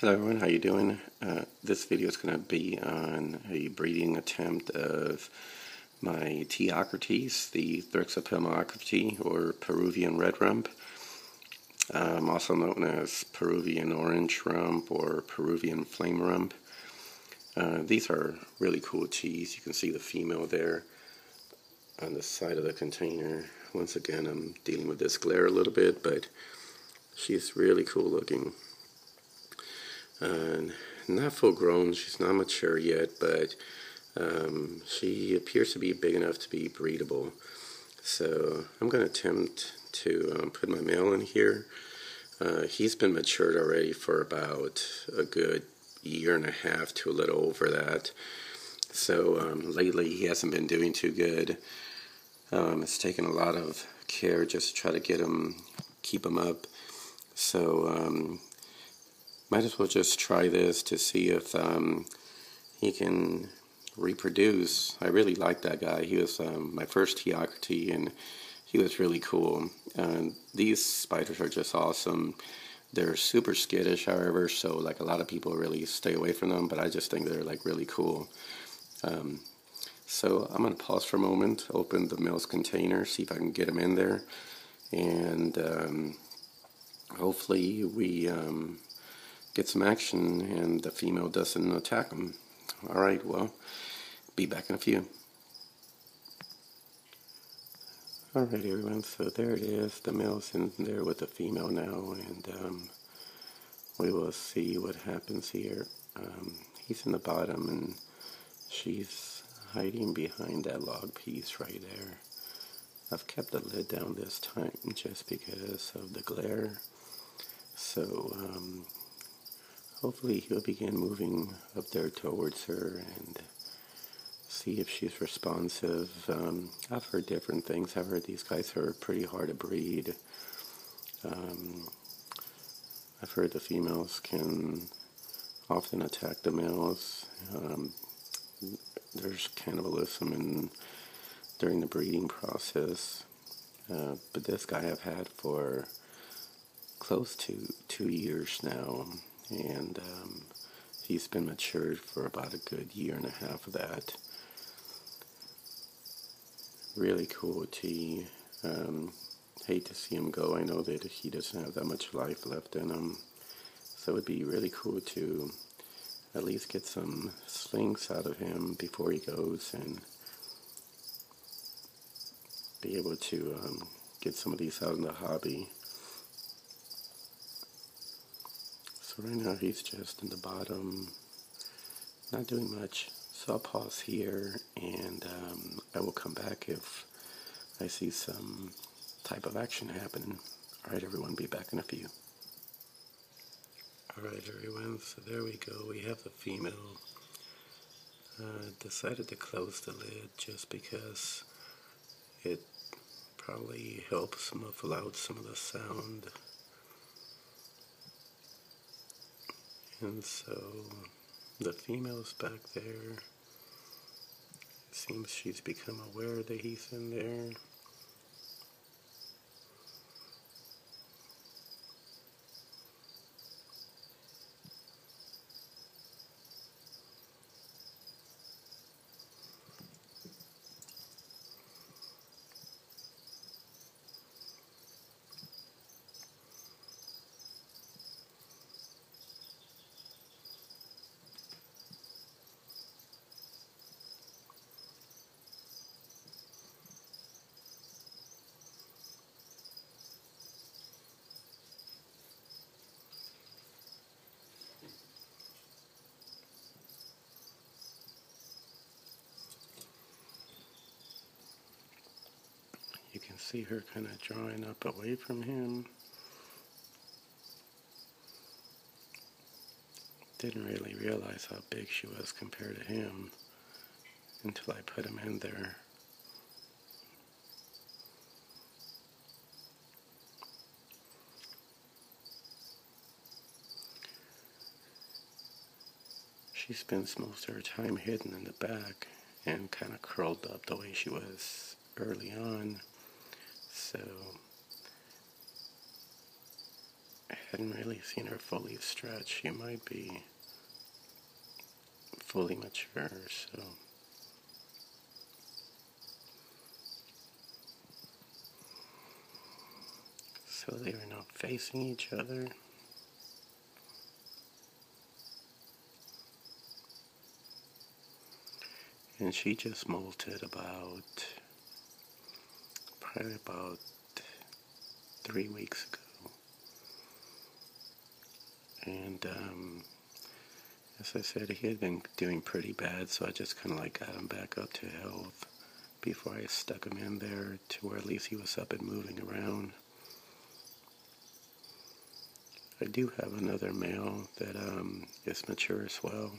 Hello everyone, how you doing? This video is going to be on a breeding attempt of my tea ockerties, the Thrixopelma ockerti, or Peruvian red rump, also known as Peruvian orange rump or Peruvian flame rump. These are really cool teas. You can see the female there on the side of the container. Once again, I'm dealing with this glare a little bit, but she's really cool looking. Not full grown, she's not mature yet, but she appears to be big enough to be breedable. So I'm going to attempt to put my male in here. He's been matured already for about a good year and a half to a little over that. So lately he hasn't been doing too good. It's taken a lot of care just to try to get him, keep him up. So might as well just try this to see if he can reproduce. I really like that guy. He was my first tea ockerti, and he was really cool. These spiders are just awesome. They're super skittish, however, so like a lot of people really stay away from them, but I just think they're like really cool. So I'm going to pause for a moment, open the male's container, see if I can get him in there, and hopefully we get some action and the female doesn't attack him. Alright, well, be back in a few. Alright everyone, so there it is. The male's in there with the female now, and we will see what happens here. He's in the bottom and she's hiding behind that log piece right there. I've kept the lid down this time just because of the glare. So hopefully he'll begin moving up there towards her and see if she's responsive. I've heard different things. I've heard these guys are pretty hard to breed. I've heard the females can often attack the males. There's cannibalism during the breeding process. But this guy I've had for close to 2 years now, and he's been matured for about a good year and a half of that. Really cool tea. Hate to see him go. I know that he doesn't have that much life left in him, so it would be really cool to at least get some slings out of him before he goes and be able to get some of these out in the hobby. So right now he's just in the bottom, not doing much. So I'll pause here, and I will come back if I see some type of action happening. Alright everyone, be back in a few. Alright everyone, so there we go. We have the female. Decided to close the lid just because it probably helps muffle out some of the sound. And so the female's back there. Seems she's become aware that he's in there. You can see her kind of drawing up away from him. Didn't really realize how big she was compared to him until I put him in there. She spends most of her time hidden in the back and kind of curled up the way she was early on. So hadn't really seen her fully stretch. She might be fully mature, so they are not facing each other. And she just molted probably about 3 weeks ago. And as I said, he had been doing pretty bad, so I just kind of like got him back up to health before I stuck him in there to where at least he was up and moving around. I do have another male that is mature as well,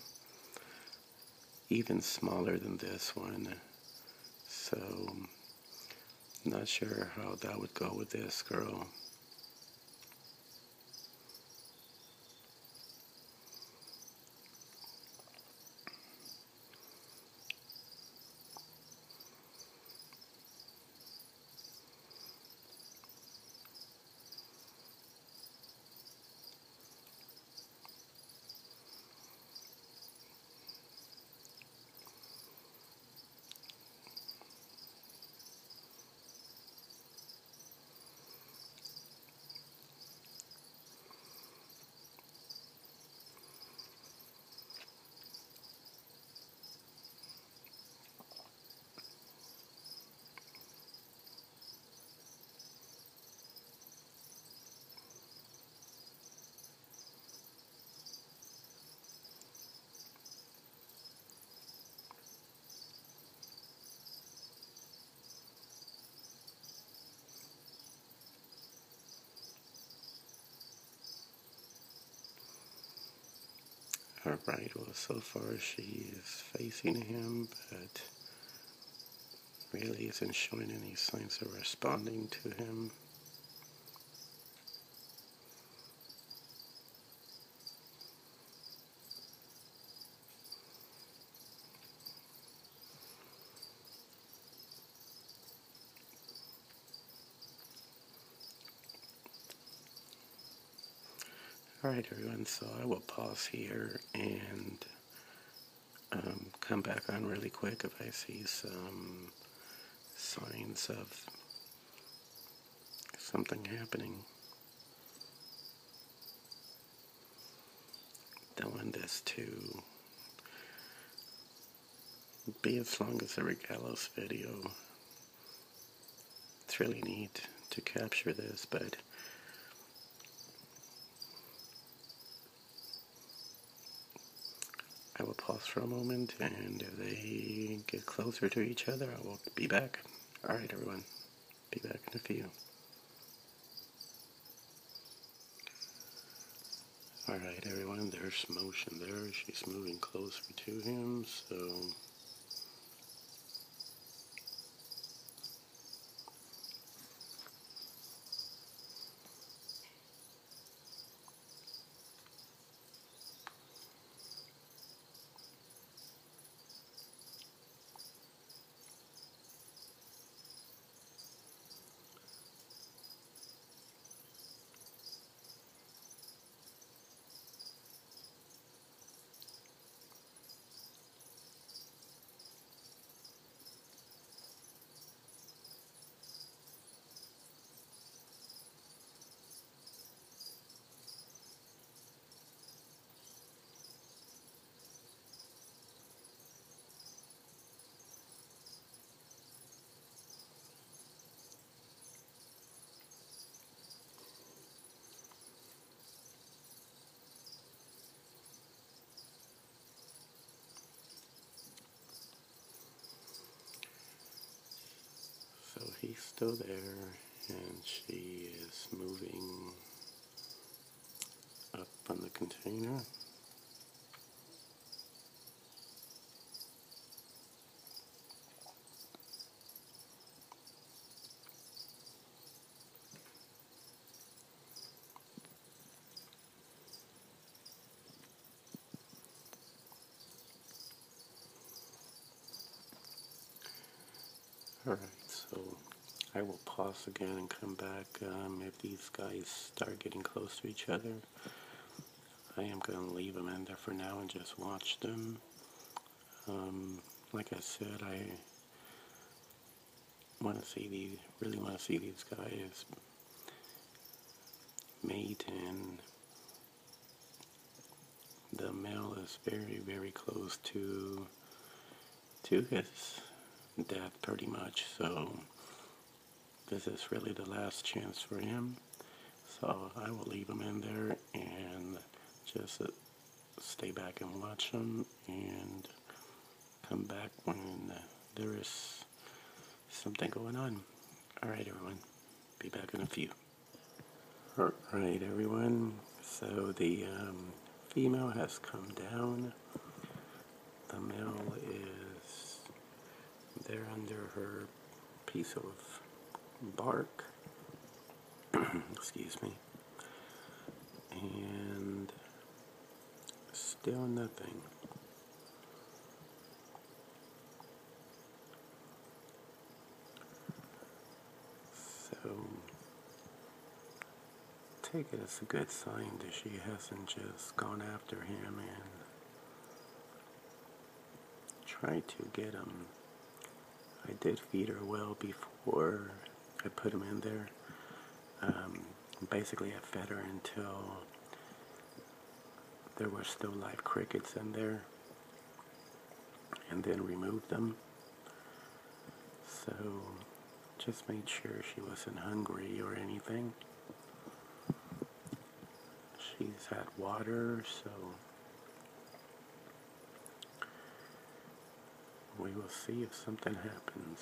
even smaller than this one, so not sure how that would go with this girl. Alright, well, so far she is facing him, but really isn't showing any signs of responding to him. Alright, everyone, so I will pause here and come back on really quick if I see some signs of something happening. Don't want this to be as long as the Regalos video. It's really neat to capture this, but I will pause for a moment, and if they get closer to each other, I will be back. Alright, everyone. Be back in a few. Alright, everyone. There's motion there. She's moving closer to him, so he's still there, and she is moving up on the container. Alright, so I will pause again and come back if these guys start getting close to each other. I am going to leave them in there for now and just watch them. Like I said, I really want to see these guys mate, and the male is very, very close to his death pretty much, so this is really the last chance for him. So I will leave him in there and just stay back and watch him and come back when there is something going on. Alright everyone, be back in a few. Alright everyone, so the female has come down. The male is there under her piece of bark. Excuse me. And still nothing. So take it as a good sign that she hasn't just gone after him and tried to get him. I did feed her well before I put him in there. Basically I fed her until there were still live crickets in there, and then removed them. So just made sure she wasn't hungry or anything. She's had water, so we will see if something happens.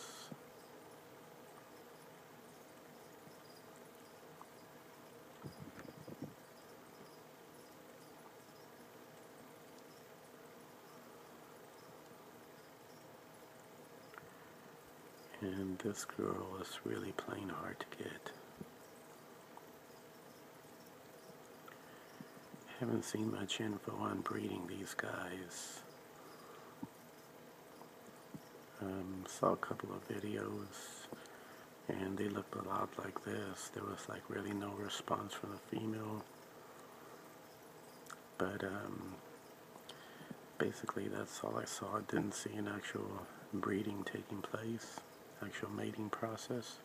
And this girl is really playing hard to get. Haven't seen much info on breeding these guys. Saw a couple of videos and they looked a lot like this. There was like really no response from the female. But basically that's all I saw. I didn't see an actual breeding taking place, actual mating process.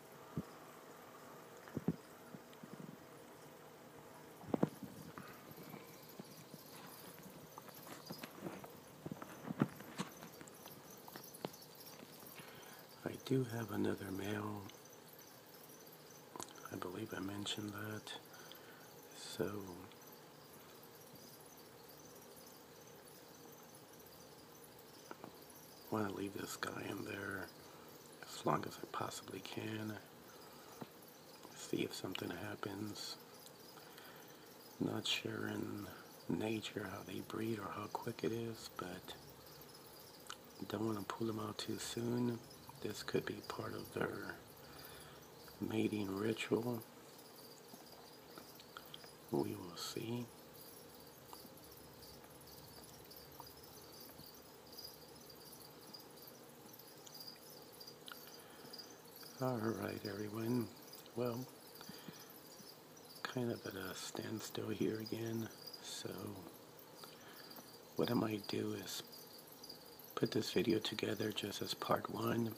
I do have another male. I believe I mentioned that. So I want to leave this guy in there as long as I possibly can. See if something happens. Not sure in nature how they breed or how quick it is, but don't want to pull them out too soon. This could be part of their mating ritual. We will see. Alright everyone, well, kind of at a standstill here again, so what I might do is put this video together just as part 1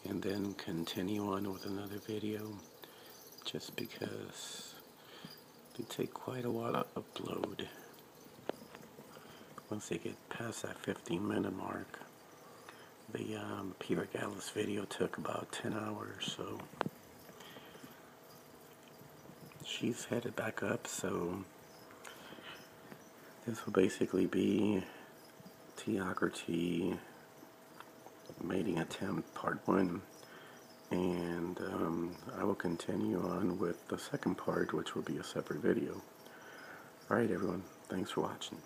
and then continue on with another video, just because they take quite a while to upload. Once they get past that 15-minute mark. The Peter Gallus video took about 10 hours, so she's headed back up, so this will basically be ockerti mating attempt part 1, and I will continue on with the second part, which will be a separate video. Alright everyone, thanks for watching.